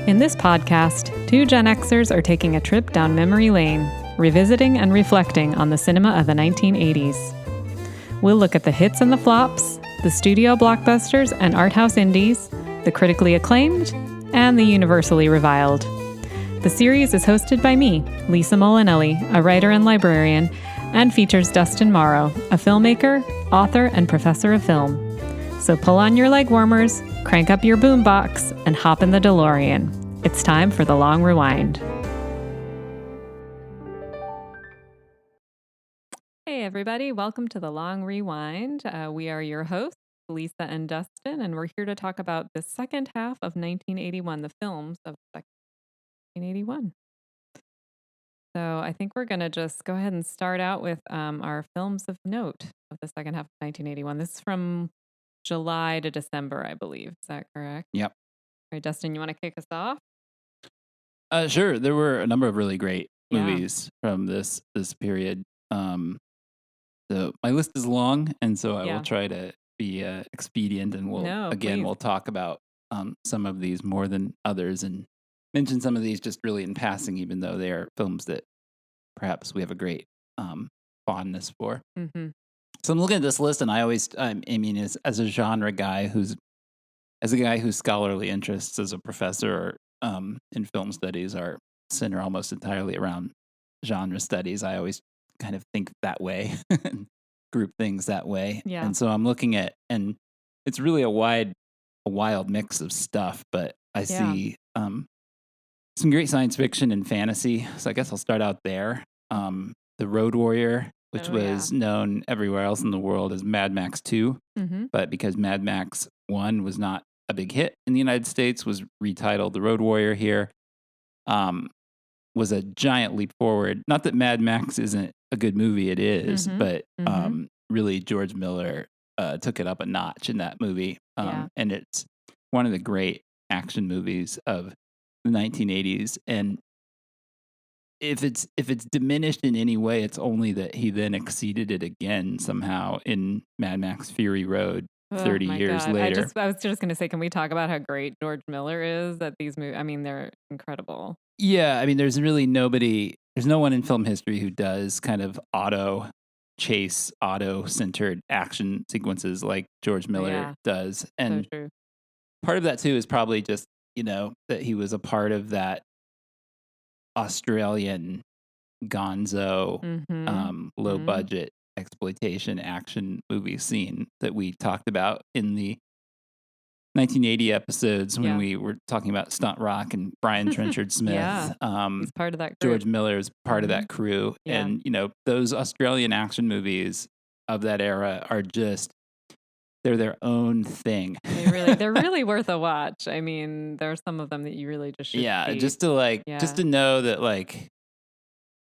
In this podcast, two Gen Xers are taking a trip down memory lane, revisiting and reflecting on the cinema of the 1980s. We'll look at the hits and the flops, the studio blockbusters and art house indies, the critically acclaimed, and the universally reviled. The series is hosted by me, Lisa Molinelli, a writer and librarian, and features Dustin Morrow, a filmmaker, author, and professor of film. So pull on your legwarmers, crank up your boombox, and hop in the DeLorean. It's time for the long rewind. Hey everybody, welcome to the long rewind. We are your hosts, Lisa and Dustin, and we're here to talk about the second half of 1981, the films of 1981. So I think we're going to just go ahead and start out with our films of note of the second half of 1981. This is from July to December, I believe. Is that correct? Yep. All right, Dustin, you want to kick us off? Sure. There were a number of really great movies from this period. So my list is long, and so I will try to be expedient, and we'll talk about some of these more than others, and mention some of these just really in passing, even though they are films that perhaps we have a great fondness for. Mm-hmm. So I'm looking at this list, and as a genre guy whose scholarly interests as a professor in film studies are center almost entirely around genre studies, I always kind of think that way and group things that way. Yeah. And so I'm looking at, and it's really a wild mix of stuff, but I see some great science fiction and fantasy. So I guess I'll start out there. The Road Warrior, which was known everywhere else in the world as Mad Max 2, but because Mad Max 1 was not a big hit in the United States, was retitled The Road Warrior here, was a giant leap forward. Not that Mad Max isn't a good movie, it is, but really George Miller took it up a notch in that movie. And it's one of the great action movies of the 1980s. And if it's diminished in any way, it's only that he then exceeded it again somehow in Mad Max Fury Road 30 years later. I was just going to say, can we talk about how great George Miller is at these movies? I mean, they're incredible. Yeah, I mean, there's really there's no one in film history who does kind of auto-centered action sequences like George Miller does. And so true. Part of that, too, is probably just, that he was a part of that Australian gonzo, low-budget exploitation action movie scene that we talked about in the 1980 episodes when we were talking about Stunt Rock and Brian Trenchard Smith. He's part of that crew. George Miller is part of that crew. Yeah. And, those Australian action movies of that era are they're their own thing. They're really worth a watch. I mean, there are some of them that you really just should see. Just to know that like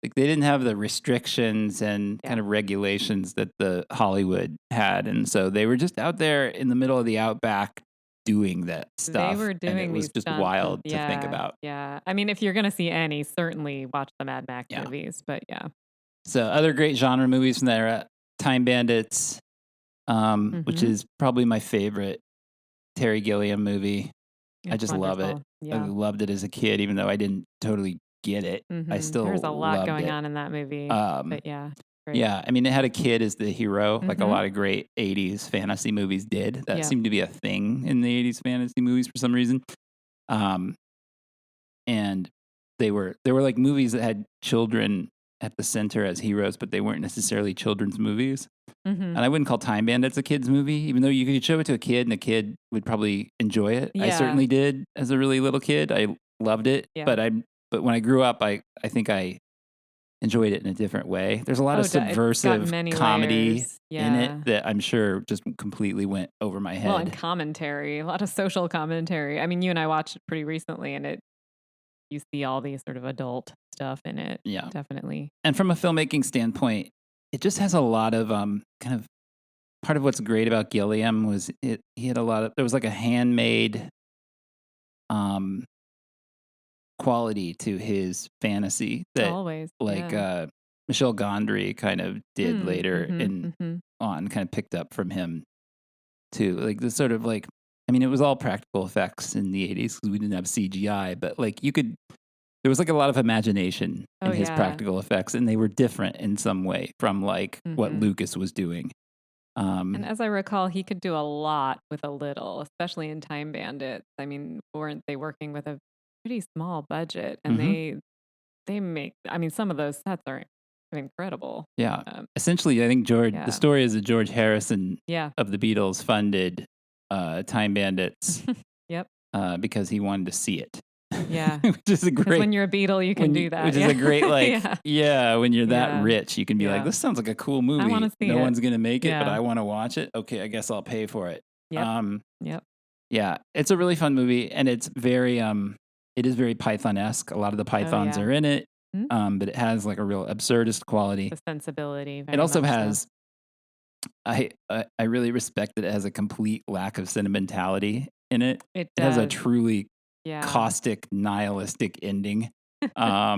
they didn't have the restrictions and kind of regulations that the Hollywood had. And so they were just out there in the middle of the outback doing that stuff. They were doing and it was just wild to think about. Yeah. I mean, if you're going to see any, certainly watch the Mad Max movies, but So other great genre movies from that era, Time Bandits, which is probably my favorite Terry Gilliam movie. I just love it. Yeah. I loved it as a kid, even though I didn't totally get it. I still There's a lot going on in that movie. But yeah. Great. Yeah, I mean, it had a kid as the hero, like a lot of great 80s fantasy movies did. That seemed to be a thing in the 80s fantasy movies for some reason. And they were like movies that had children at the center as heroes, but they weren't necessarily children's movies. And I wouldn't call Time Bandits a kid's movie, even though you could show it to a kid and a kid would probably enjoy it. Yeah. I certainly did as a really little kid. I loved it. Yeah. But when I grew up, I think I enjoyed it in a different way. There's a lot of subversive comedy in it that I'm sure just completely went over my head. Well, and commentary, a lot of social commentary. I mean, you and I watched it pretty recently, and you see all these sort of adult stuff in it. Yeah, definitely. And from a filmmaking standpoint, it just has a lot of kind of part of what's great about Gilliam was he had a lot of, there was like a handmade quality to his fantasy that Michel Gondry kind of did later on, kind of picked up from him too. Like this sort of like I mean, it was all practical effects in the 80s because we didn't have CGI, but like there was like a lot of imagination in his practical effects, and they were different in some way from like what Lucas was doing. And as I recall, he could do a lot with a little, especially in Time Bandits. I mean, weren't they working with a pretty small budget? And they make, I mean, some of those sets are incredible. Yeah. Essentially, I think the story is that George Harrison of the Beatles funded Time Bandits yep. Because he wanted to see it. Yeah. Which is a great... when you're a Beatle, you can do that. Which is a great, like, when you're that rich, you can be like, this sounds like a cool movie. I want to see it. No one's going to make it, but I want to watch it. Okay, I guess I'll pay for it. Yep. Yeah, it's a really fun movie, and it's very, it is very Python-esque. A lot of the Pythons are in it, but it has like a real absurdist quality. The sensibility. It also has... I really respect that it has a complete lack of sentimentality in it. It has a truly caustic, nihilistic ending. Yeah,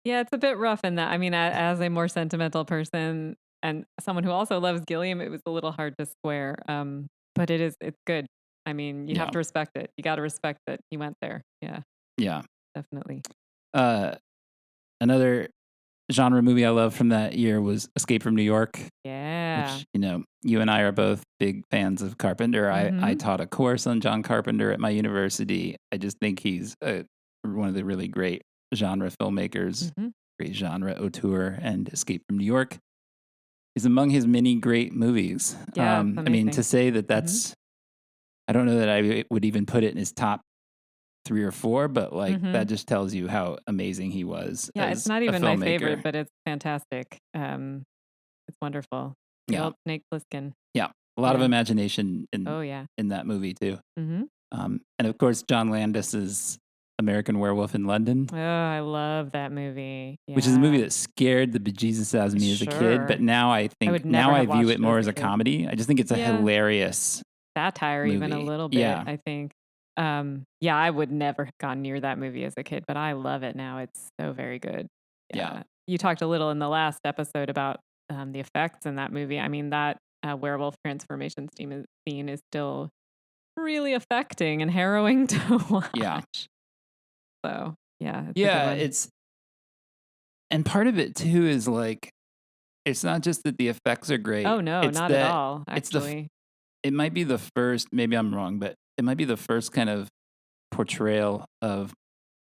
it's a bit rough in that. I mean, as a more sentimental person and someone who also loves Gilliam, it was a little hard to square. But it's good. I mean, you have to respect it. You got to respect that he went there. Yeah. Yeah. Definitely. Another genre movie I love from that year was Escape from New York. Yeah. Which, you and I are both big fans of Carpenter. I taught a course on John Carpenter at my university. I just think he's one of the really great genre filmmakers, great genre auteur, and Escape from New York is among his many great movies. Yeah, I mean, to say that's, I don't know that I would even put it in his top 3 or 4, but like that just tells you how amazing he was. Yeah, it's not even my favorite, but it's fantastic. It's wonderful. Snake Plissken. Yeah, a lot of imagination in that movie too. And of course, John Landis's American Werewolf in London. Oh, I love that movie. Yeah. Which is a movie that scared the bejesus out of me as a kid, but now I view it more as a comedy. I just think it's a hilarious satire, movie. Even a little bit. I think. I would never have gone near that movie as a kid, but I love it now. It's so very good. Yeah. You talked a little in the last episode about the effects in that movie. I mean, that werewolf transformation scene is still really affecting and harrowing to watch. Yeah. So, it's and part of it too is like, it's not just that the effects are great. Oh no, not at all. Actually, it might be the first, maybe I'm wrong, but it might be the first kind of portrayal of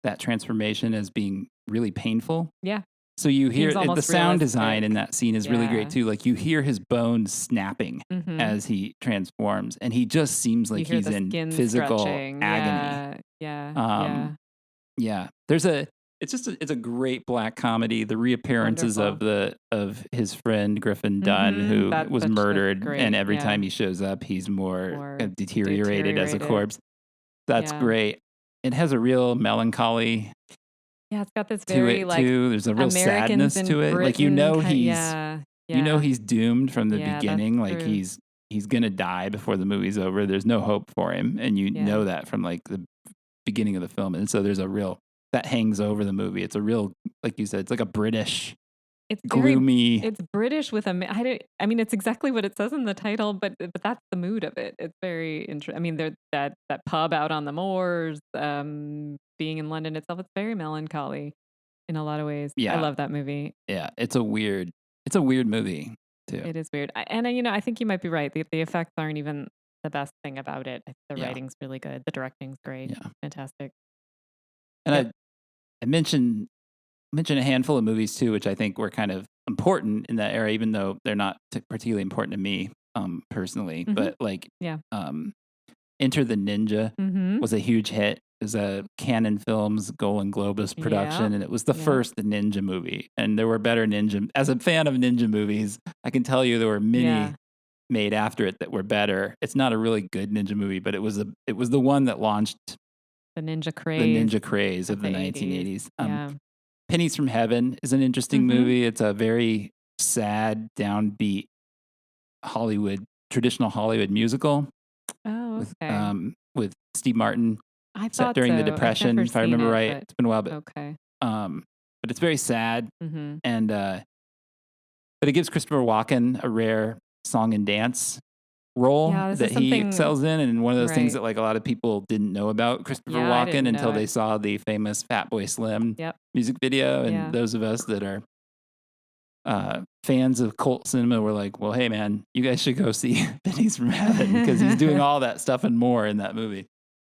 that transformation as being really painful. Yeah. So you hear the sound design in that scene is really great too. Like you hear his bones snapping as he transforms, and he just seems like he's in physical agony. Yeah. It's a great black comedy. The reappearances of his friend Griffin Dunn, who was murdered, and every time he shows up, he's more deteriorated as a corpse. That's great. It has a real melancholy. Yeah, it's got this very like too. There's a real Americans sadness to it. Britain, like he's doomed from the beginning. Like true. he's gonna die before the movie's over. There's no hope for him, and you know that from like the beginning of the film. And so there's a real that hangs over the movie. It's a real, like you said, it's like a British, gloomy. It's British with I mean, it's exactly what it says in the title, but that's the mood of it. It's very interesting. I mean, that pub out on the moors, being in London itself, it's very melancholy in a lot of ways. Yeah, I love that movie. Yeah, it's a weird movie too. It is weird, and I think you might be right. The effects aren't even the best thing about it. The writing's really good. The directing's great. Yeah, fantastic. And I mentioned a handful of movies too, which I think were kind of important in that era, even though they're not particularly important to me personally. But like, Enter the Ninja was a huge hit. It was a Cannon Films Golden Globus production, and it was the first ninja movie. And there were better ninja. As a fan of ninja movies, I can tell you there were many made after it that were better. It's not a really good ninja movie, but it was the one that launched the ninja craze of the 1980s. Pennies from Heaven is an interesting movie. It's a very sad, downbeat traditional Hollywood musical. Oh, okay. With Steve Martin. I set thought during so. the Depression, if I remember right. It's been a while, but okay. But it's very sad, and but it gives Christopher Walken a rare song and dance role Yeah, this that is he something excels in, and one of those things right. that like a lot of people didn't know about Christopher Yeah, I Walken didn't know until they it. saw the famous Fatboy Slim Yep. music video. And Yeah. those of us that are fans of cult cinema were like, well, hey man, you guys should go see Pennies from Heaven because he's doing all that stuff and more in that movie.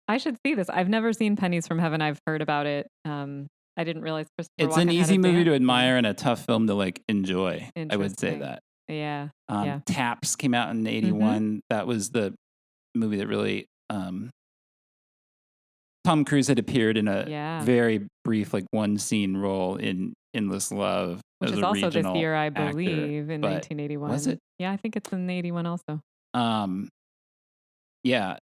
I should see this. I've never seen Pennies from Heaven. I've heard about it. I didn't realize Christopher It's an Walken had easy a movie dance to scene. admire and a tough film to like enjoy. I would say Interesting. that. Yeah. Yeah. Taps came out in '81. That was the movie that really Tom Cruise had appeared in a Yeah. very brief, like one scene role in Endless Love. Which as is a also this regional year, I actor, believe, in but 1981. was it? Yeah, I think it's in 81 also. Yeah,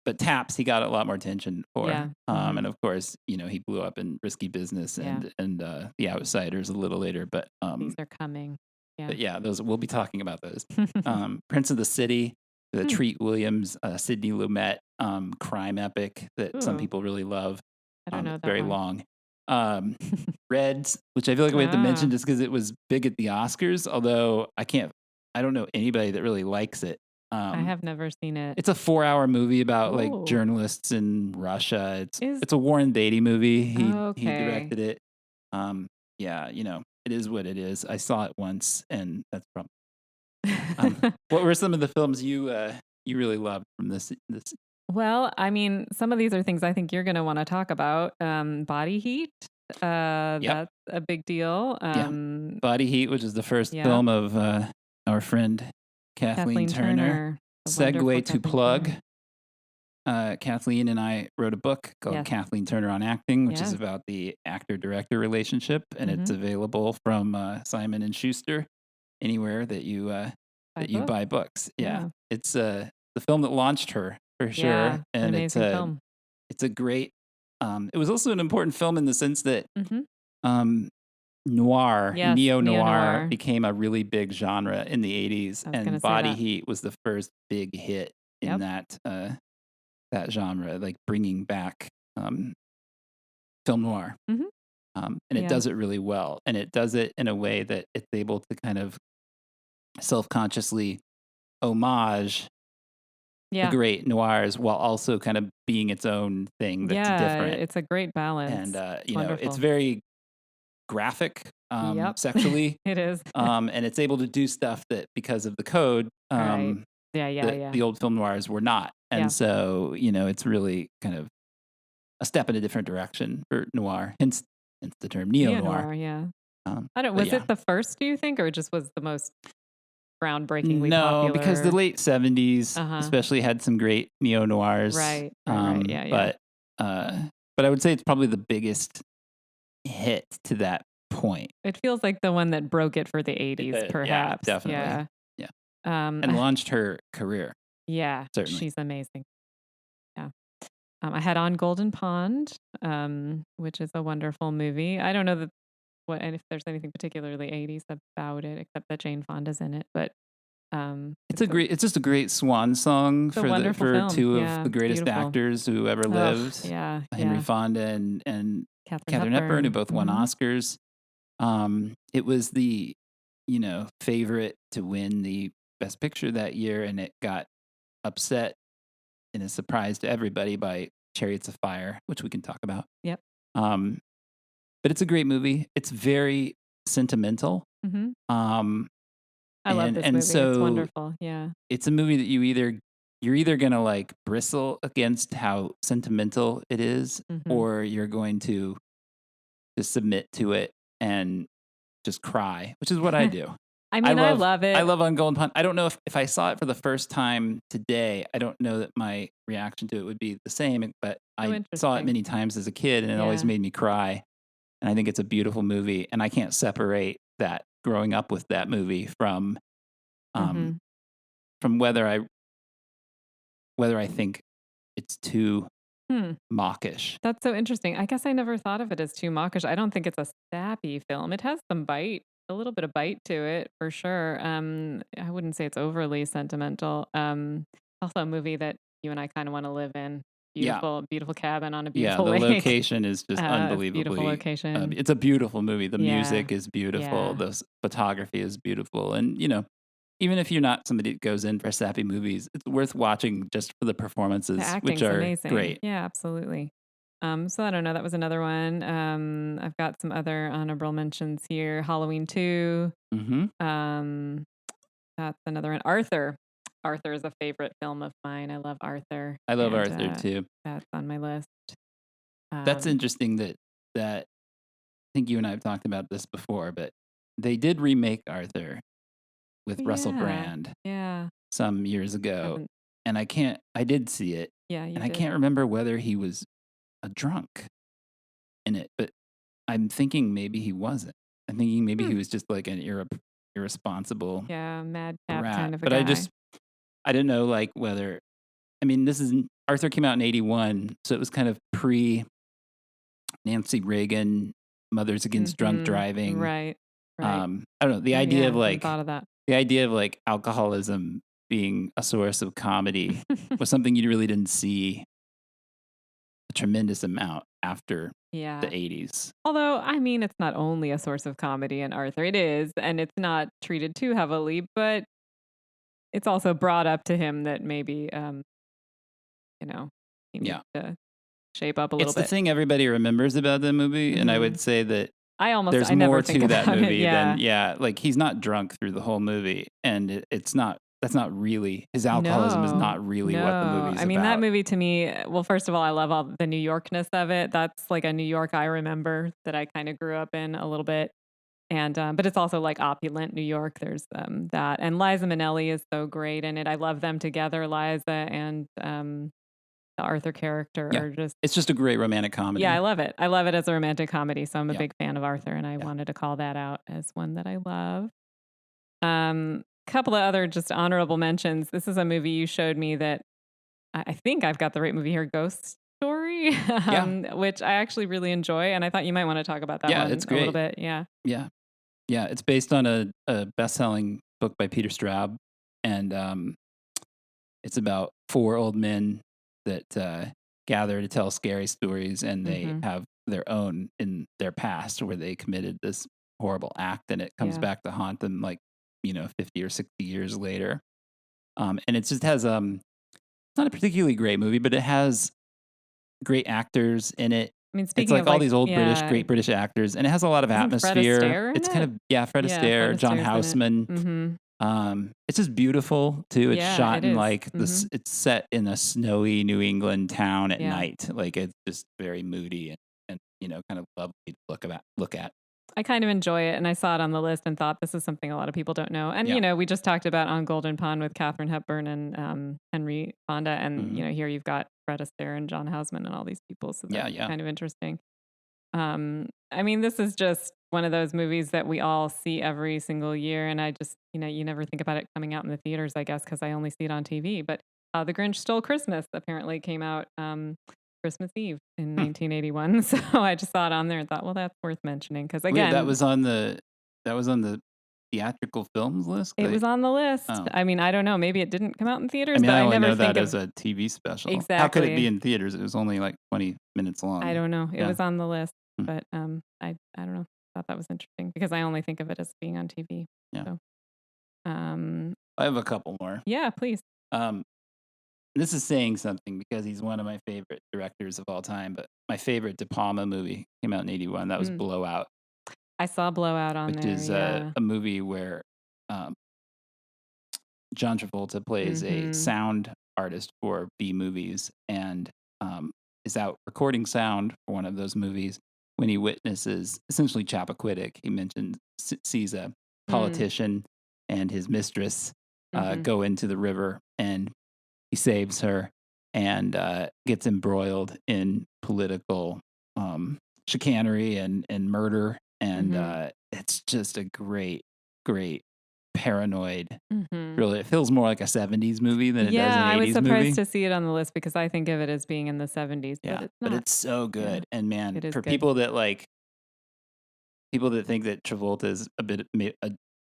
but Taps he got a lot more attention for. Yeah. And of course, you know, he blew up in Risky Business and The Outsiders a little later. But These are coming. Yeah. But yeah, those we'll be talking about those. Prince of the City, the Treat Williams, Sidney Lumet crime epic that some people really love. I don't know it's that very one. long. Reds, which I feel like we have to mention just because it was big at the Oscars. Although I don't know anybody that really likes it. I have never seen it. It's a 4-hour movie about like journalists in Russia. It's a Warren Beatty movie. He directed it. Yeah, you know, it is what it is. I saw it once, and that's probably. What were some of the films you really loved from this? Well, I mean, some of these are things I think you're going to want to talk about. Body Heat. That's a big deal. Body Heat, which is the first film of our friend Kathleen Turner. Segue to plug. Kathleen and I wrote a book called Kathleen Turner on Acting, which is about the actor-director relationship, and it's available from Simon and Schuster anywhere that you buy books. Yeah. It's the film that launched her for sure, an and amazing film. It's a great. It was also an important film in the sense that noir, neo-noir became a really big genre in the 80s, and Body Heat was the first big hit in that genre, like bringing back film noir. And it does it really well, and it does it in a way that it's able to kind of self-consciously homage the great noirs while also kind of being its own thing that's different. It's a great balance. And you know, it's very graphic sexually. It is. And it's able to do stuff that because of the code the old film noirs were not. And so, you know, it's really kind of a step in a different direction for noir, hence the term neo-noir. I don't. Was it the first, do you think, or just was the most groundbreakingly popular? No, because the late 70s especially had some great neo-noirs. Right. But I would say it's probably the biggest hit to that point. It feels like the one that broke it for the 80s, perhaps. Yeah, definitely. Yeah. And launched her career. Yeah, certainly. She's amazing. Yeah. I had on Golden Pond, which is a wonderful movie. I don't know if there's anything particularly 80s about it, except that Jane Fonda's in it. But it's just a great swan song for two of the greatest actors who ever lived. Henry Fonda and Katharine Hepburn, who both won Oscars. It was the favorite to win the Best Picture that year, and it got upset in a surprise to everybody by Chariots of Fire, which we can talk about. Yep. But it's a great movie. It's very sentimental. I love this movie. So it's wonderful. Yeah. It's a movie that you're either gonna like bristle against how sentimental it is, or you're going to just submit to it and just cry, which is what I do. I mean, I love it. I love On Golden Pond. I don't know if I saw it for the first time today, I don't know that my reaction to it would be the same, but I saw it many times as a kid, and it always made me cry. And I think it's a beautiful movie, and I can't separate that growing up with that movie from whether I think it's too mawkish. That's so interesting. I guess I never thought of it as too mawkish. I don't think it's a sappy film. It has some bite, a little bit of bite to it for sure. I wouldn't say it's overly sentimental. Also a movie that you and I kind of want to live in. Beautiful cabin on a beautiful lake. The location is just unbelievably beautiful location. It's a beautiful movie. The music is beautiful. The photography is beautiful, and even if you're not somebody that goes in for sappy movies, it's worth watching just for the performances, The which acting's are amazing. great. Yeah, absolutely. So I don't know. That was another one. I've got some other honorable mentions here. Halloween 2. Mm-hmm. That's another one. Arthur. Arthur is a favorite film of mine. I love Arthur. I love Arthur too. That's on my list. That's interesting that I think you and I have talked about this before, but they did remake Arthur with Russell Brand some years ago. And I did see it. Yeah, you and did. I can't remember whether he was a drunk in it, but I'm thinking maybe he wasn't. I'm thinking maybe he was just like an irresponsible madcap rat. kind of a but guy. I didn't know like whether, I mean, Arthur came out in 1981, so it was kind of pre Nancy Reagan, Mothers Against Drunk Driving. Right. I don't know. The idea of like thought of that. the idea of like alcoholism being a source of comedy was something you really didn't see a tremendous amount after the 1980s. Although, I mean, it's not only a source of comedy in Arthur. It is, and it's not treated too heavily, but it's also brought up to him that maybe, he needs to shape up a little bit. It's the thing everybody remembers about the movie, and I would say that there's more to that movie than, like he's not drunk through the whole movie, and that's not really, his alcoholism is not really what the movie's about. I mean, that movie to me, well, first of all, I love all the New Yorkness of it. That's like a New York I remember that I kind of grew up in a little bit. And, but it's also like opulent New York. There's that. And Liza Minnelli is so great in it. I love them together, Liza and the Arthur character are just... It's just a great romantic comedy. Yeah, I love it. I love it as a romantic comedy. So I'm a big fan of Arthur, and I wanted to call that out as one that I love. Couple of other just honorable mentions. This is a movie you showed me that I think I've got the right movie here, Ghost Story, which I actually really enjoy, and I thought you might want to talk about that one it's great. A little bit. Yeah, it's based on a best-selling book by Peter Straub, and it's about 4 old men that gather to tell scary stories, and they have their own in their past where they committed this horrible act, and it comes back to haunt them like 50 or 60 years later. And it just has it's not a particularly great movie, but it has great actors in it. I mean, it's like all these old great British actors, and it has a lot of atmosphere. Fred Astaire it's kind of Fred Astaire, John Houseman. It's just beautiful too. It's shot in like this. It's set in a snowy New England town at night. Like it's just very moody and kind of lovely to look at. I kind of enjoy it, and I saw it on the list and thought this is something a lot of people don't know. And we just talked about On Golden Pond with Katharine Hepburn and Henry Fonda, and here you've got Fred Astaire and John Houseman and all these people. So that's kind of interesting. I mean, this is just one of those movies that we all see every single year, and I just you never think about it coming out in the theaters, I guess, because I only see it on TV. But The Grinch Stole Christmas apparently came out Christmas Eve in 1981. So I just saw it on there and thought, well, that's worth mentioning because again, that was on the theatrical films list. It was on the list. Oh. I mean, I don't know. Maybe it didn't come out in theaters. I mean, but I never know think that as a TV special. Exactly. How could it be in theaters? It was only like 20 minutes long. I don't know. It was on the list, but I don't know. I thought that was interesting because I only think of it as being on TV. Yeah. So, I have a couple more. Yeah, please. This is saying something because he's one of my favorite directors of all time, but my favorite De Palma movie came out in 1981. That was Blowout. I saw Blowout on there. Which is a movie where John Travolta plays a sound artist for B movies and is out recording sound for one of those movies when he witnesses essentially Chappaquiddick. He sees a politician and his mistress go into the river, and he saves her and gets embroiled in political chicanery and murder. And it's just a great paranoid thriller. It feels more like a 70s movie than it does an 80s movie. Yeah, I was surprised to see it on the list because I think of it as being in the 70s. Yeah, but it's so good. Yeah. And man, for good. people that think that Travolta is a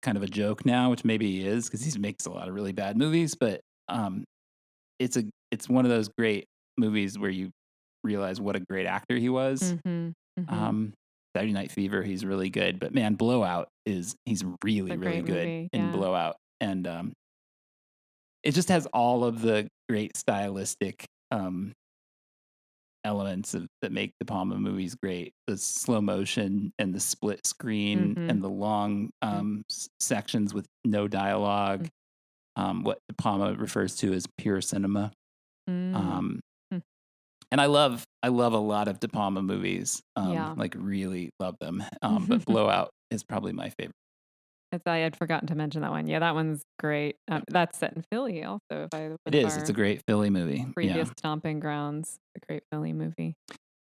kind of a joke now, which maybe he is because he makes a lot of really bad movies, but it's one of those great movies where you realize what a great actor he was. Saturday Night Fever, he's really good, but man, Blowout he's really good in Blowout. And it just has all of the great stylistic elements that make De Palma movies great. The slow motion and the split screen and the long sections with no dialogue. What De Palma refers to as pure cinema. And I love a lot of De Palma movies. Like really love them. But Blowout is probably my favorite. I had forgotten to mention that one. Yeah, that one's great. That's set in Philly also. It is. It's a great Philly movie. Previous stomping grounds. A great Philly movie.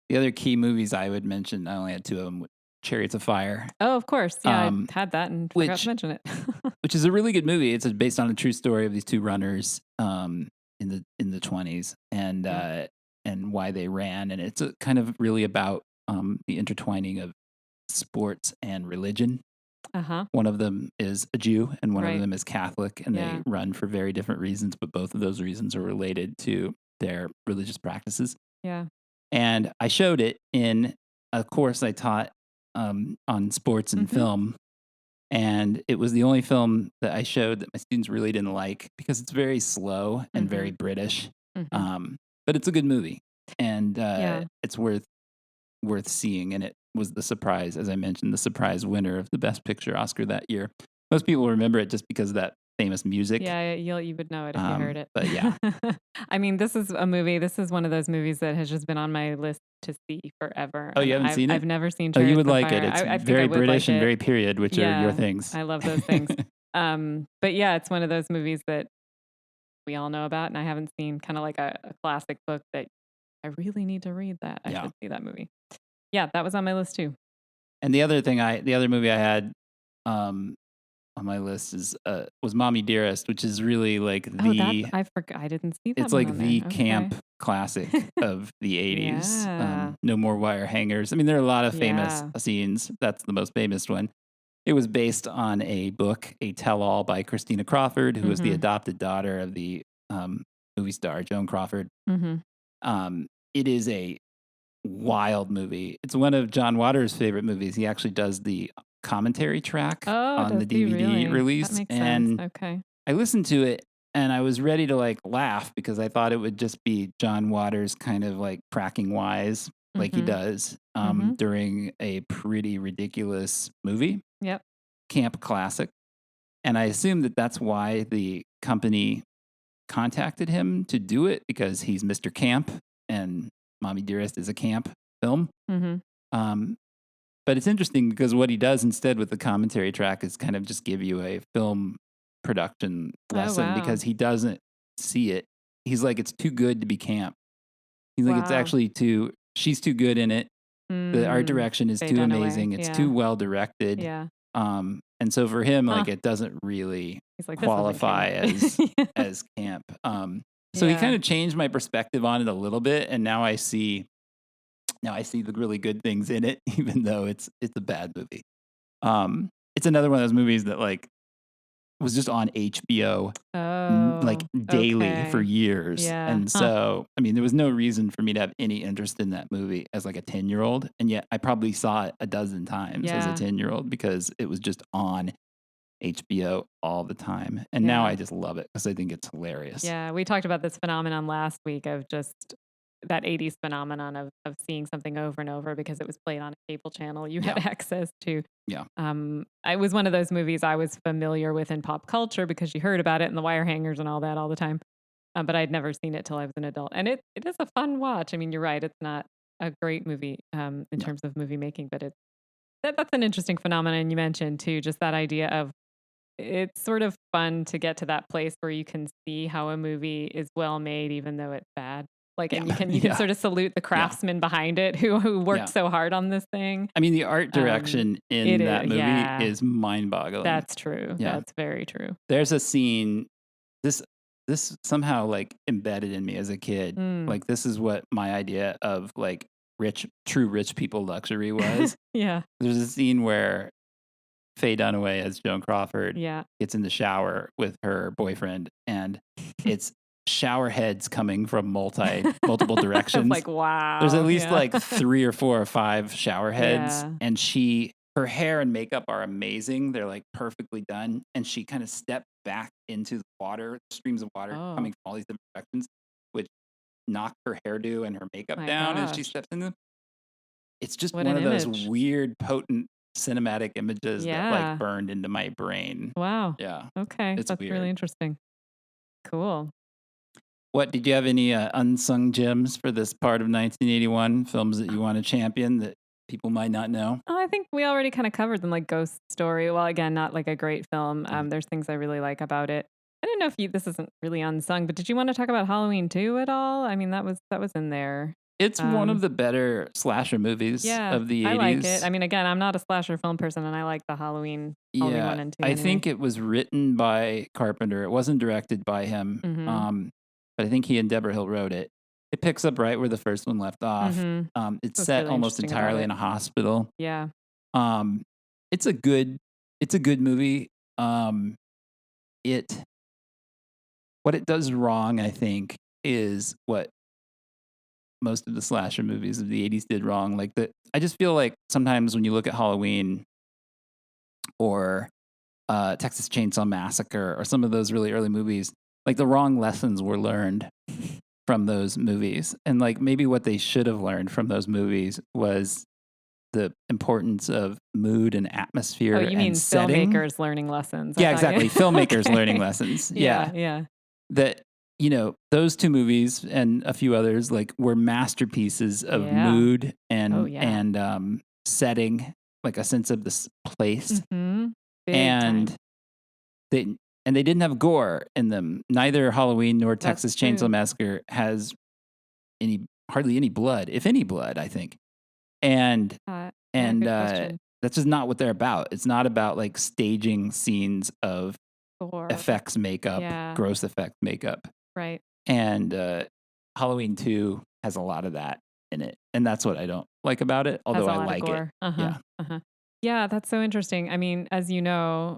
The other key movies I would mention, I only had two of them, Chariots of Fire. Oh, of course. Yeah, I had that and forgot to mention it. Which is a really good movie. It's based on a true story of these two runners in the 20s and why they ran. And it's kind of really about the intertwining of sports and religion. One of them is a Jew and one of them is Catholic, and they run for very different reasons, but both of those reasons are related to their religious practices. Yeah. And I showed it in a course I taught on sports and film, and it was the only film that I showed that my students really didn't like because it's very slow and very British. But it's a good movie, and it's worth seeing, and it was the surprise, as I mentioned, the surprise winner of the Best Picture Oscar that year. Most people remember it just because of that famous music. Yeah, you would know it if you heard it. But yeah. I mean, this is one of those movies that has just been on my list to see forever. Oh, you haven't seen it? I've never seen Chariots of Fire. You would like it. It's I very British like and very period, which are your things. I love those things. But yeah, it's one of those movies that we all know about, and I haven't seen, kind of like a classic book that I really need to read that. I should see that movie. Yeah, that was on my list too. And the other movie I had on my list was Mommy Dearest, which is really like I forgot. I didn't see that. It's like the camp classic of the 80s. Yeah. No More Wire Hangers. I mean, there are a lot of famous scenes. That's the most famous one. It was based on a book, a tell-all by Christina Crawford, who was the adopted daughter of the movie star Joan Crawford. It is a wild movie. It's one of John Waters' favorite movies. He actually does the commentary track on the DVD release. That makes and sense. Okay. I listened to it and I was ready to like laugh because I thought it would just be John Waters kind of like cracking wise like he does during a pretty ridiculous movie. Yep. Camp classic. And I assume that that's why the company contacted him to do it, because he's Mr. Camp and Mommy Dearest is a camp film. But it's interesting because what he does instead with the commentary track is kind of just give you a film production lesson because he doesn't see it. He's like, it's too good to be camp. He's like, it's actually she's too good in it. The art direction is too amazing. It's too well directed. Yeah. And so for him, like, it doesn't really qualify as camp. So he kind of changed my perspective on it a little bit, and now I see the really good things in it, even though it's a bad movie. It's another one of those movies that like was just on HBO like daily for years. Yeah. And so, I mean, there was no reason for me to have any interest in that movie as like a 10-year-old. And yet I probably saw it a dozen times as a 10-year-old because it was just on HBO all the time. And now I just love it because I think it's hilarious. Yeah. We talked about this phenomenon last week of just that 80s phenomenon of seeing something over and over because it was played on a cable channel you had access to. Yeah. It was one of those movies I was familiar with in pop culture because you heard about it in the wire hangers and all that all the time. But I'd never seen it till I was an adult. And it is a fun watch. I mean, you're right. It's not a great movie in terms of movie making, but that's an interesting phenomenon you mentioned too. Just that idea of it's sort of fun to get to that place where you can see how a movie is well made, even though it's bad. Like, and you can sort of salute the craftsman behind it who worked so hard on this thing. I mean, the art direction in that movie is mind-boggling. That's true. Yeah. That's very true. There's a scene, this somehow like embedded in me as a kid. Like, this is what my idea of like true rich people luxury was. Yeah. There's a scene where Faye Dunaway as Joan Crawford gets in the shower with her boyfriend, and it's shower heads coming from multiple directions. Like, wow. There's at least like 3 or 4 or 5 shower heads, and her hair and makeup are amazing. They're like perfectly done, and she kind of stepped back into the water, streams of water coming from all these different directions, which knock her hairdo and her makeup down as she steps in them. It's just one of those weird, potent cinematic images that like burned into my brain. Wow. Yeah. Okay. That's weird. really interesting. Cool. What, did you have any unsung gems for this part of 1981, films that you want to champion that people might not know? I think we already kind of covered them, like Ghost Story. Well, again, not like a great film. There's things I really like about it. I don't know if this isn't really unsung, but did you want to talk about Halloween 2 at all? I mean, that was in there. It's one of the better slasher movies of the 80s. I like it. I mean, again, I'm not a slasher film person, and I like the Halloween 1 and 2. I think it was written by Carpenter. It wasn't directed by him, but I think he and Deborah Hill wrote it. It picks up right where the first one left off. It's set really almost entirely in a hospital. Yeah. It's a good movie. What it does wrong, I think, is what most of the slasher movies of the 80s did wrong. Like I just feel like sometimes when you look at Halloween or Texas Chainsaw Massacre or some of those really early movies, like the wrong lessons were learned from those movies. And like maybe what they should have learned from those movies was the importance of mood and atmosphere. Oh, you mean setting. Filmmakers learning lessons? Yeah, exactly. Filmmakers learning lessons. Yeah. That, those two movies and a few others like were masterpieces of mood and setting, like a sense of this place. And they didn't have gore in them. Neither Halloween nor Texas Chainsaw Massacre has hardly any blood, if any blood, I think. And that's just not what they're about. It's not about like staging scenes of gore. Effects makeup, gross effect makeup. Right. And Halloween 2 has a lot of that in it. And that's what I don't like about it, although I like it. Yeah, that's so interesting. I mean, as you know,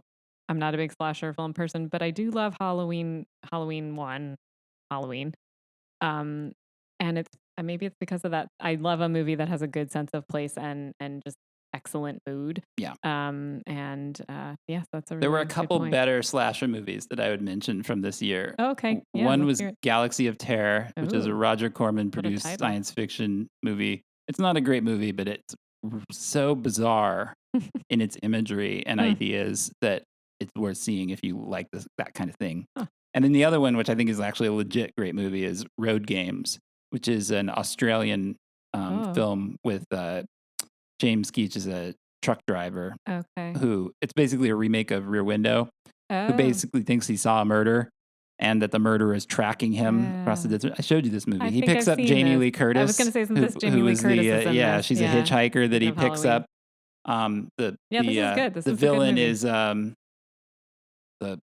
I'm not a big slasher film person, but I do love Halloween 1. And maybe it's because of that. I love a movie that has a good sense of place and just excellent mood. Yeah. That's a really There were a couple better slasher movies that I would mention from this year. Okay. Yeah, one was Galaxy of Terror, which is a Roger Corman produced science fiction movie. It's not a great movie, but it's so bizarre in its imagery and ideas that it's worth seeing if you like that kind of thing. Huh. And then the other one, which I think is actually a legit great movie, is Road Games, which is an Australian film with James Keach as a truck driver. Okay. Who, it's basically a remake of Rear Window, who basically thinks he saw a murder and that the murderer is tracking him across the desert. I showed you this movie. He picks up Jamie Lee Curtis. I was going to say, this Jamie Lee Curtis she's a hitchhiker that he picks up. This is good. The villain is the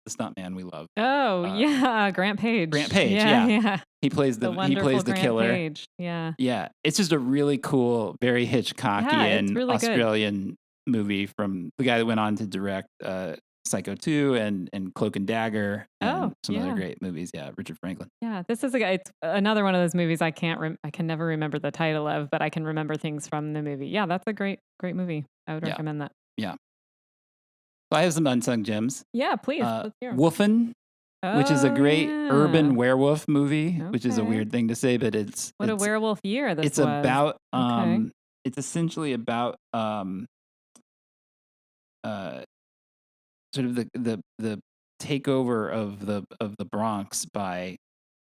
stuntman we love. Grant Page. Yeah. He plays the killer. Page. Yeah. Yeah. It's just a really cool, very Hitchcockian really Australian movie from the guy that went on to direct Psycho 2 and Cloak and Dagger and some other great movies. Yeah, Richard Franklin. Yeah, this is it's another one of those movies I can never remember the title of, but I can remember things from the movie. Yeah, that's a great movie. I would recommend that. Yeah. So I have some unsung gems. Yeah, please. Let's hear 'em. Wolfen, which is a great urban werewolf movie, which is a weird thing to say, but it's a werewolf year. It's about it's essentially about sort of the takeover of the Bronx by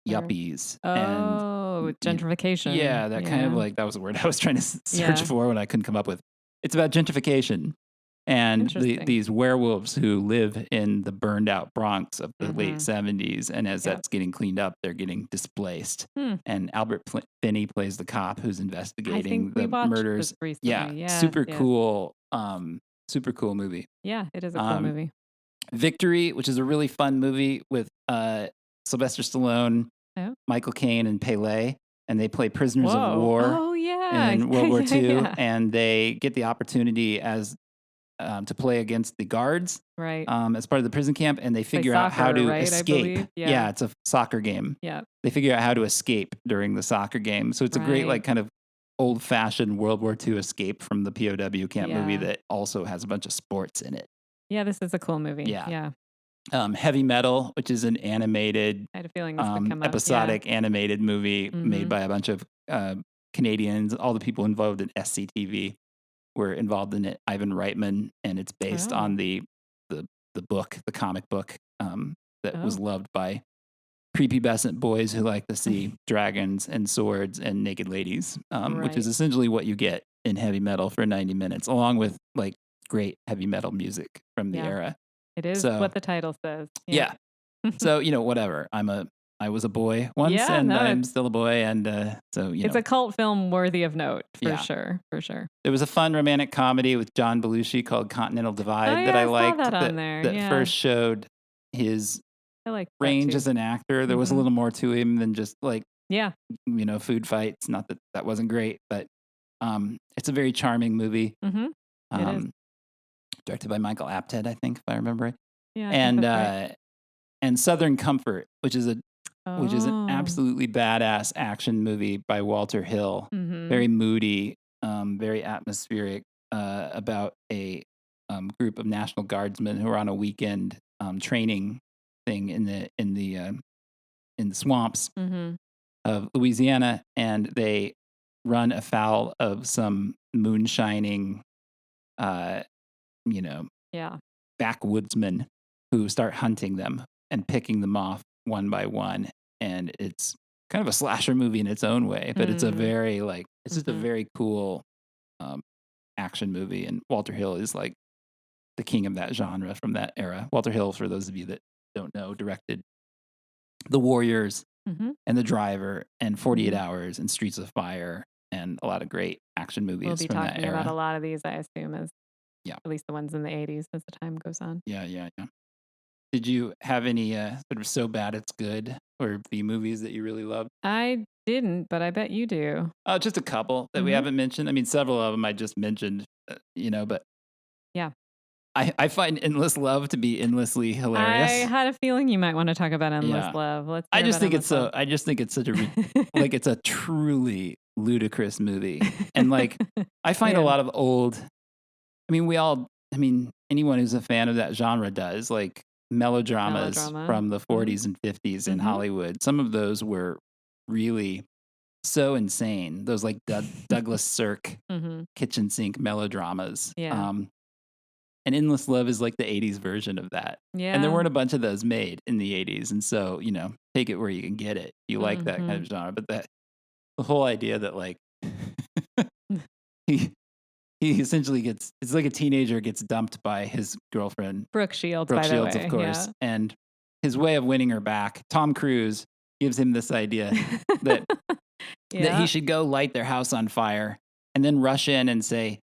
yuppies. Gentrification. Kind of like, that was a word I was trying to search for when I couldn't come up with. It's about gentrification. And these werewolves who live in the burned out Bronx of the late 70s. And as that's getting cleaned up, they're getting displaced. And Albert Finney plays the cop who's investigating the murders. Super cool movie. Yeah, it is a cool movie. Victory, which is a really fun movie with Sylvester Stallone, Michael Caine, and Pele. And they play prisoners of war in World War II. And they get the opportunity to play against the guards as part of the prison camp, and they figure out how to escape. Yeah, it's a soccer game. Yeah, they figure out how to escape during the soccer game. So it's a great, like, kind of old-fashioned World War II escape from the POW camp movie that also has a bunch of sports in it. Yeah, this is a cool movie. Yeah. Heavy Metal, which is an animated, I had a feeling this would come up. episodic animated movie made by a bunch of Canadians. All the people involved in SCTV were involved in it. Ivan Reitman, and it's based on the book, the comic book that was loved by prepubescent boys who like to see dragons and swords and naked ladies, which is essentially what you get in Heavy Metal for 90 minutes, along with like great heavy metal music from the era. It is what the title says. Yeah. So, whatever. I was a boy once, and I'm still a boy, and so it's a cult film worthy of note for sure. For sure. There was a fun romantic comedy with John Belushi called Continental Divide that I liked. That first showed his range as an actor. There was a little more to him than just like food fights. Not that wasn't great, but it's a very charming movie. It is. Directed by Michael Apted, I think, if I remember right. Yeah, and Southern Comfort, which is an absolutely badass action movie by Walter Hill. Very moody, very atmospheric, about a group of National Guardsmen who are on a weekend training thing in the swamps of Louisiana, and they run afoul of some moonshining, backwoodsmen who start hunting them and picking them off one by one. And it's kind of a slasher movie in its own way, but it's a very it's just a very cool action movie. And Walter Hill is like the king of that genre from that era. Walter Hill, for those of you that don't know, directed The Warriors and The Driver and 48 Hours and Streets of Fire and a lot of great action movies we'll be from that talking era. about a lot of these, I assume, as at least the ones in the 80s as the time goes on. Yeah. Did you have any sort of so bad it's good or B movies that you really loved? I didn't, but I bet you do. Just a couple that we haven't mentioned. I mean, several of them I just mentioned, but yeah. I find Endless Love to be endlessly hilarious. I had a feeling you might want to talk about Endless Love. I just think it's such a like it's a truly ludicrous movie. And like I find a lot of old, anyone who's a fan of that genre does, like melodramas from the 40s and 50s in Hollywood. Some of those were really so insane. Those like Douglas Sirk kitchen sink melodramas. Yeah. And Endless Love is like the 80s version of that. Yeah. And there weren't a bunch of those made in the 80s. And so, take it where you can get it. You like that kind of genre. But the whole idea that like he essentially it's like a teenager gets dumped by his girlfriend. Brooke Shields, by the way. Of course. Yeah. And his way of winning her back, Tom Cruise gives him this idea that he should go light their house on fire and then rush in and say,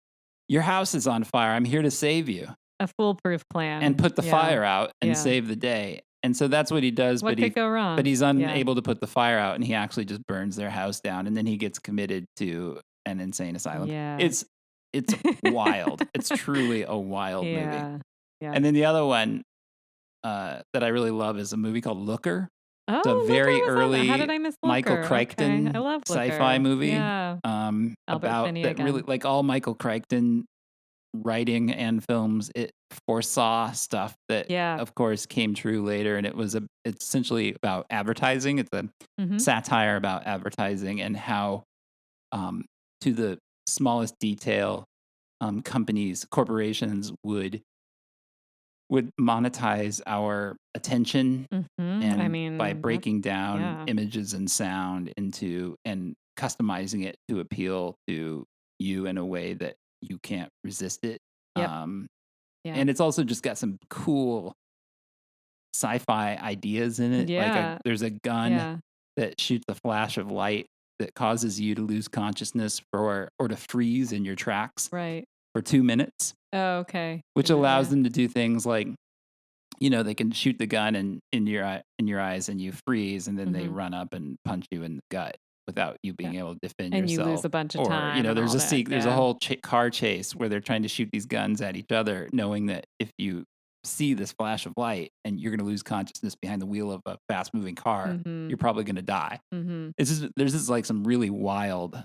"Your house is on fire. I'm here to save you." A foolproof plan. And put the fire out and save the day. And so that's what he does. What could go wrong? But he's unable to put the fire out, and he actually just burns their house down. And then he gets committed to an insane asylum. Yeah. It's wild. It's truly a wild movie. Yeah. And then the other one that I really love is a movie called Looker. Oh, it's a very early How did I miss Looker? Michael Crichton I love sci-fi movie. Yeah. About Finney that again. Really, like all Michael Crichton writing and films, it foresaw stuff that of course came true later. And it's essentially about advertising. It's a satire about advertising and how to the smallest detail corporations would monetize our attention and by breaking down images and sound into and customizing it to appeal to you in a way that you can't resist it. And it's also just got some cool sci-fi ideas in it. Like there's a gun that shoots a flash of light that causes you to lose consciousness or to freeze in your tracks for 2 minutes. Oh, okay. Which allows them to do things like, they can shoot the gun in your eyes and you freeze, and then they run up and punch you in the gut without you being able to defend yourself. And you lose a bunch of time. There's there's a whole car chase where they're trying to shoot these guns at each other, knowing that if you see this flash of light and you're going to lose consciousness behind the wheel of a fast-moving car, you're probably going to die. There's just like some really wild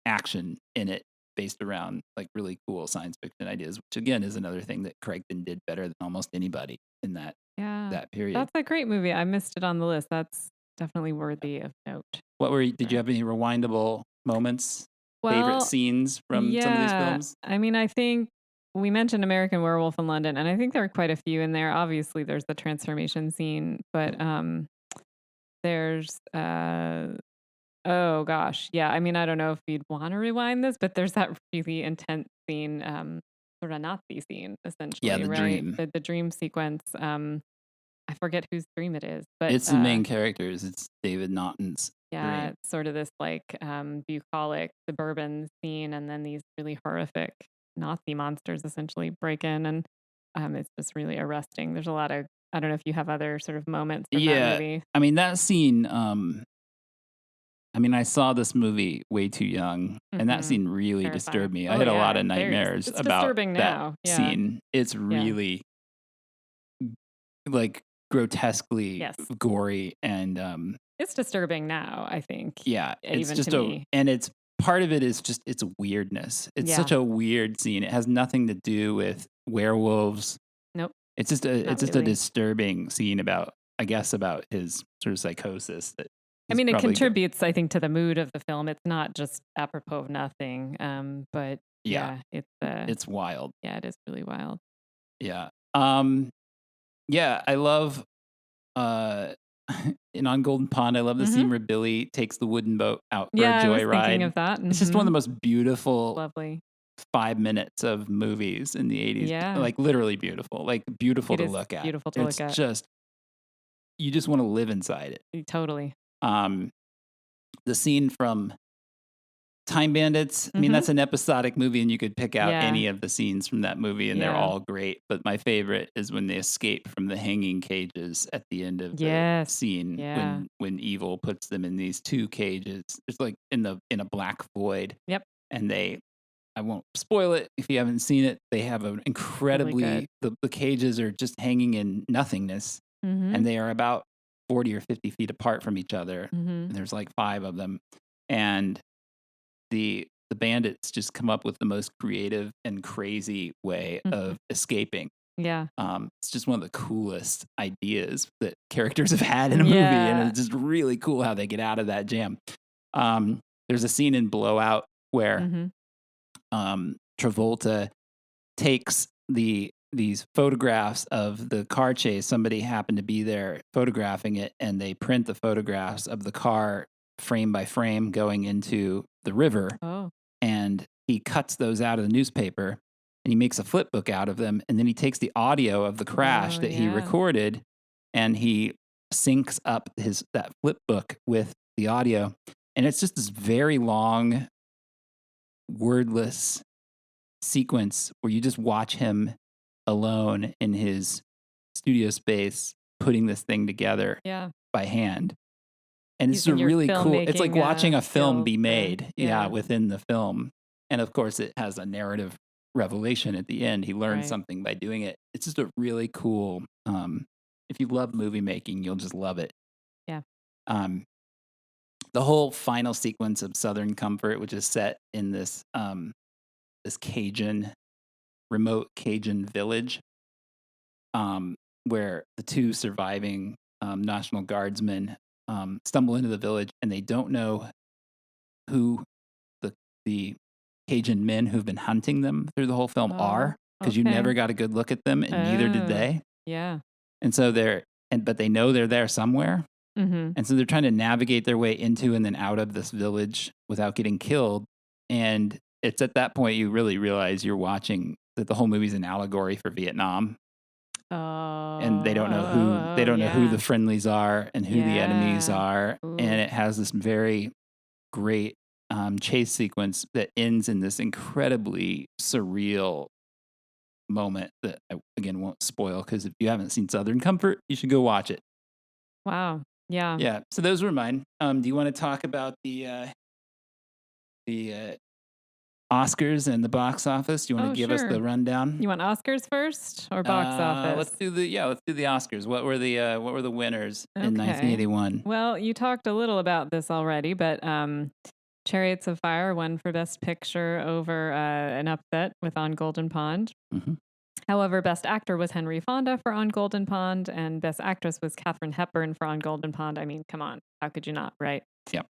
action in it based around like really cool science fiction ideas, which again is another thing that Crichton did better than almost anybody in that period. That's a great movie. I missed it on the list. That's definitely worthy of note. Did you have any rewindable moments? Favorite scenes from some of these films? I mean, I think we mentioned American Werewolf in London, and I think there are quite a few in there. Obviously, there's the transformation scene, but there's oh gosh, yeah. I mean, I don't know if you'd want to rewind this, but there's that really intense scene, sort of Nazi scene, essentially. Yeah, the dream. The dream sequence. I forget whose dream it is, but it's the main characters. It's David Naughton's. Yeah, it's sort of this like bucolic suburban scene, and then these really horrific Nazi monsters essentially break in, and it's just really arresting. There's a lot of, I don't know if you have other sort of moments from that movie. I mean, that scene, I mean, I saw this movie way too young, and that scene really disturbed me. I had a lot of nightmares about that scene. It's really like grotesquely gory, and it's disturbing now, I think. Yeah, it's just and it's part of it is just its weirdness. It's such a weird scene. It has nothing to do with werewolves. Nope. It's just a disturbing scene about his sort of psychosis. That I mean, it contributes, I think, to the mood of the film. It's not just apropos of nothing, but it's wild. Yeah, it is really wild. Yeah. Yeah, I love on Golden Pond, I love the scene where Billy takes the wooden boat out for a joyride. I was thinking of that. It's just one of the most beautiful, lovely 5 minutes of movies in the 80s. Yeah. Like literally beautiful. Like beautiful to look at. Beautiful to look at. It's just, you just want to live inside it. Totally. The scene from Time Bandits, I mean, that's an episodic movie, and you could pick out any of the scenes from that movie, and they're all great. But my favorite is when they escape from the hanging cages at the end of the scene, when Evil puts them in these 2 cages. It's like in a black void. Yep. And I won't spoil it if you haven't seen it. They have an incredibly really the cages are just hanging in nothingness, and they are about 40 or 50 feet apart from each other. And there's like 5 of them, and the bandits just come up with the most creative and crazy way of escaping. Yeah. It's just one of the coolest ideas that characters have had in a movie, and it's just really cool how they get out of that jam. There's a scene in Blowout where Travolta takes these photographs of the car chase. Somebody happened to be there photographing it, and they print the photographs of the car frame by frame going into the river. And he cuts those out of the notebook, and he makes a flip book out of them, and then he takes the audio of the crash that he recorded, and he syncs up that flip book with the audio, and it's just this very long wordless sequence where you just watch him alone in his studio space putting this thing together by hand. And it's really cool. It's like watching a film be made, within the film. And of course, it has a narrative revelation at the end. He learned something by doing it. It's just a really cool. If you love movie making, you'll just love it. Yeah. The whole final sequence of Southern Comfort, which is set in this this remote Cajun village, where the 2 surviving National Guardsmen stumble into the village, and they don't know who the Cajun men who've been hunting them through the whole film are, because you never got a good look at them, and neither did they. Yeah. And so but they know they're there somewhere. And so they're trying to navigate their way into and then out of this village without getting killed. And it's at that point you really realize you're watching that the whole movie's an allegory for Vietnam. And they don't know who the friendlies are and who the enemies are. Ooh. And it has this very great chase sequence that ends in this incredibly surreal moment that I, again, won't spoil, because if you haven't seen Southern Comfort, you should go watch it. Wow. Yeah. Yeah. So those were mine. Do you want to talk about the Oscars and the box office? Do you want to give us the rundown? You want Oscars first or box office? Let's do the Oscars. What were the winners in 1981? Well, you talked a little about this already, but Chariots of Fire won for Best Picture over an upset with On Golden Pond. Mm-hmm. However, Best Actor was Henry Fonda for On Golden Pond, and Best Actress was Katharine Hepburn for On Golden Pond. I mean, come on. How could you not, right? Yep.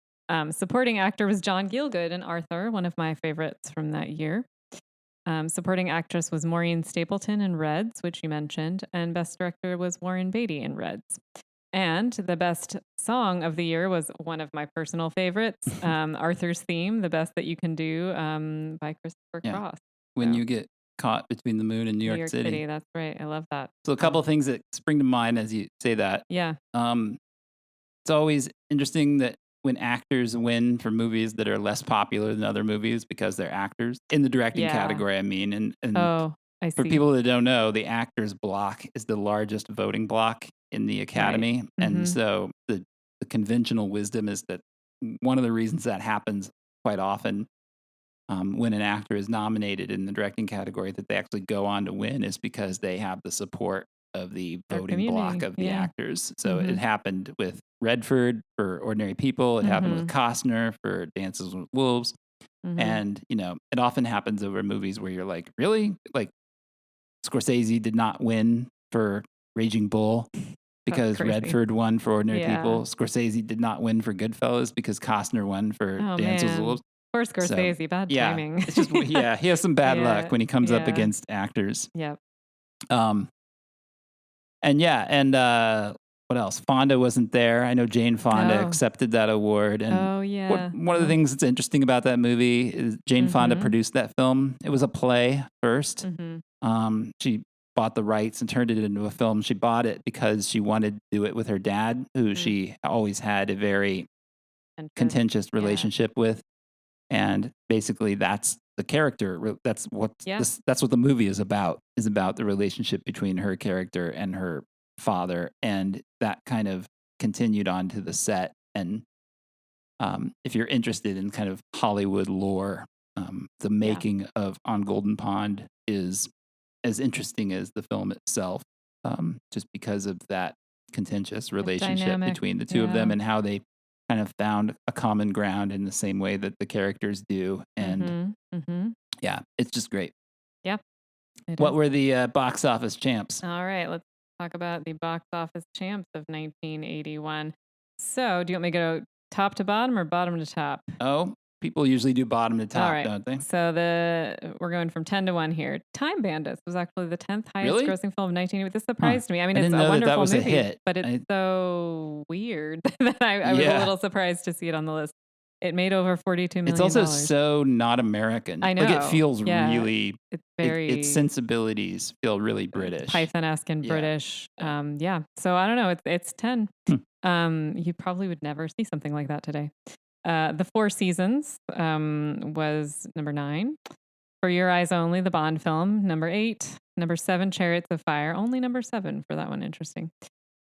Supporting actor was John Gielgud in Arthur, one of my favorites from that year. Supporting actress was Maureen Stapleton in Reds, which you mentioned, and Best Director was Warren Beatty in Reds. And the best song of the year was one of my personal favorites, Arthur's Theme, The Best That You Can Do, by Christopher Cross. When you get caught between the moon and New York City. That's right. I love that. So a couple of things that spring to mind as you say that. Yeah. It's always interesting that when actors win for movies that are less popular than other movies because they're actors in the directing category, I mean. And I see. For people that don't know, the actors block is the largest voting block in the Academy. Right. And so the conventional wisdom is that one of the reasons that happens quite often when an actor is nominated in the directing category that they actually go on to win is because they have the support of the voting block of the actors. So it happened with Redford for Ordinary People. It happened with Costner for Dances with Wolves. And, it often happens over movies where you're like, really? Like Scorsese did not win for Raging Bull because Redford won for Ordinary People. Scorsese did not win for Goodfellas because Costner won for Dances with Wolves. Poor Scorsese, bad timing. It's just, he has some bad luck when he comes up against actors. Yep. What else? Fonda wasn't there. I know Jane Fonda accepted that award. And one of the things that's interesting about that movie is Jane Fonda produced that film. It was a play first. She bought the rights and turned it into a film. She bought it because she wanted to do it with her dad, who she always had a very contentious relationship with. And basically that's the character. That's what the movie is about the relationship between her character and her father. And that kind of continued on to the set. And if you're interested in kind of Hollywood lore, the making of On Golden Pond is as interesting as the film itself, just because of that contentious relationship between the two of them and how they kind of found a common ground in the same way that the characters do. And it's just great. Yeah. What were the box office champs? All right, let's talk about the box office champs of 1981. So do you want me to go top to bottom or bottom to top? Oh, people usually do bottom to top, don't they? So we're going from 10 to 1 here. Time Bandits was actually the 10th highest grossing film of 1980. This surprised me. I mean, it's a wonderful movie, a hit. But it's so weird that I was a little surprised to see it on the list. It made over $42 million. It's also so not American. I know. Like it feels really, it's very, its sensibilities feel really British. Python-esque and British. So I don't know. It's 10. You probably would never see something like that today. The Four Seasons was number 9. For Your Eyes Only, the Bond film, number 8. Number 7, Chariots of Fire, only number 7 for that one. Interesting.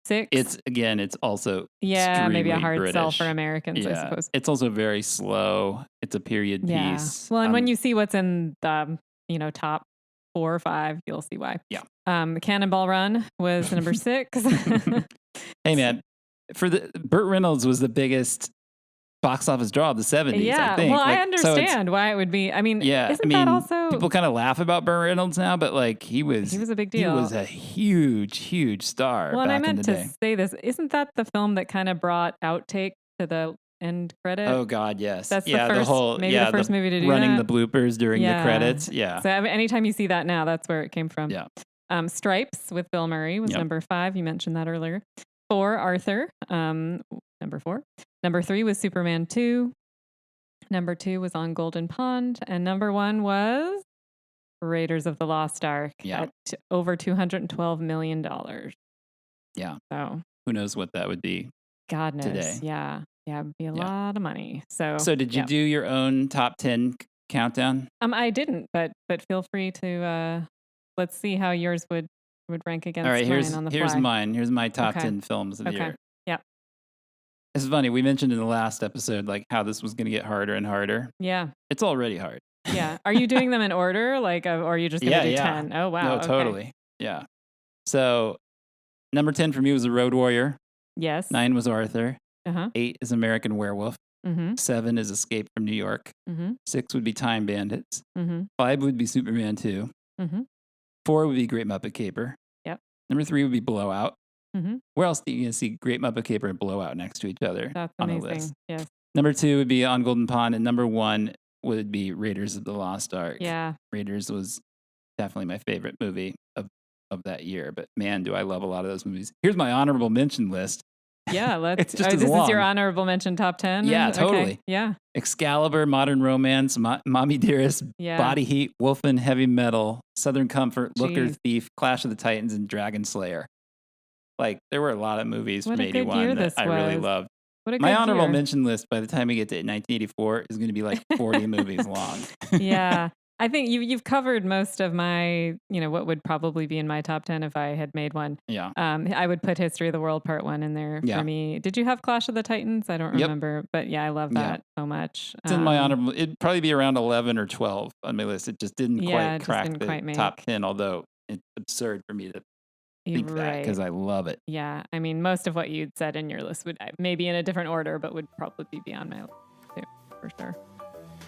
6. It's also maybe a hard British. Sell for Americans, I suppose. It's also very slow. It's a period piece. Well, and when you see what's in the top 4 or 5, you'll see why. Yeah. Cannonball Run was number 6. Hey man, Burt Reynolds was the biggest box office draw of the 70s, I think. Well, I understand why it would be. I mean, that also... People kind of laugh about Burt Reynolds now, but like he was a big deal. He was a huge, huge star Well, and I meant to say this. Isn't that the film that kind of brought Outtake to the end credit? Oh God, yes. That's the first movie to do running that. the bloopers during the credits. Yeah. So anytime you see that now, that's where it came from. Yeah. Stripes with Bill Murray was number 5. You mentioned that earlier. 4, Arthur. Number 4. Number 3 was Superman 2. Number 2 was On Golden Pond. And number 1 was Raiders of the Lost Ark at over $212 million. Yeah. So who knows what that would be God knows. Today. Yeah. Yeah, it'd be a lot of money. So did you do your own top 10 countdown? I didn't, but feel free to let's see how yours would rank against mine on the fly. Here's mine. Here's my top 10 films of the year. Yeah. This is funny. We mentioned in the last episode like how this was going to get harder and harder. Yeah. It's already hard. Yeah. Are you doing them in order? Like, or are you just going to do 10? Oh, wow. No, totally. Yeah. So number 10 for me was The Road Warrior. Yes. 9 was Arthur. 8 is American Werewolf. Mm-hmm. 7 is Escape from New York. Mm-hmm. 6 would be Time Bandits. Mm-hmm. 5 would be Superman 2. Mm-hmm. 4 would be Great Muppet Caper. Yep. Number 3 would be Blowout. Mm-hmm. Where else do you see Great Muppet Caper and Blowout next to each other That's on amazing. the list? Yes. Number 2 would be On Golden Pond, and number 1 would be Raiders of the Lost Ark. Yeah. Raiders was definitely my favorite movie of that year, but man, do I love a lot of those movies. Here's my honorable mention list. Yeah, let's. It's just as this long. is your honorable mention top 10? Yeah, totally. Okay. Yeah. Excalibur, Modern Romance, Mommy Dearest, Yeah. Body Heat, Wolfen, Heavy Metal, Southern Comfort, Looker Jeez. Thief, Clash of the Titans, and Dragon Slayer. Like, there were a lot of movies What from a good 81 year that this I really was. loved. What a My good honorable year. mention list by the time we get to 1984 is going to be like 40 movies long. Yeah. I think you've covered most of my, what would probably be in my top 10 if I had made one. Yeah. I would put History of the World Part 1 in there Yeah. for me. Did you have Clash of the Titans? I don't Yep. remember. But yeah, I love that so much. It's in my honorable. It'd probably be around 11 or 12 on my list. It just didn't quite crack the top 10, although it's absurd for me to think that because I love it. Yeah. I mean, most of what you'd said in your list would maybe in a different order, but would probably be on my list too, for sure.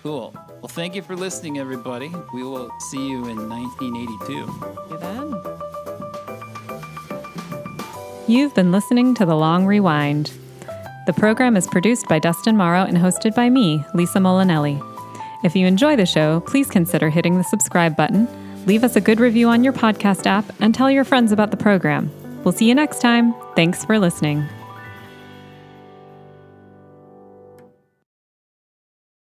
Cool. Well, thank you for listening, everybody. We will see you in 1982. See you then. You've been listening to The Long Rewind. The program is produced by Dustin Morrow and hosted by me, Lisa Molinelli. If you enjoy the show, please consider hitting the subscribe button, leave us a good review on your podcast app, and tell your friends about the program. We'll see you next time. Thanks for listening.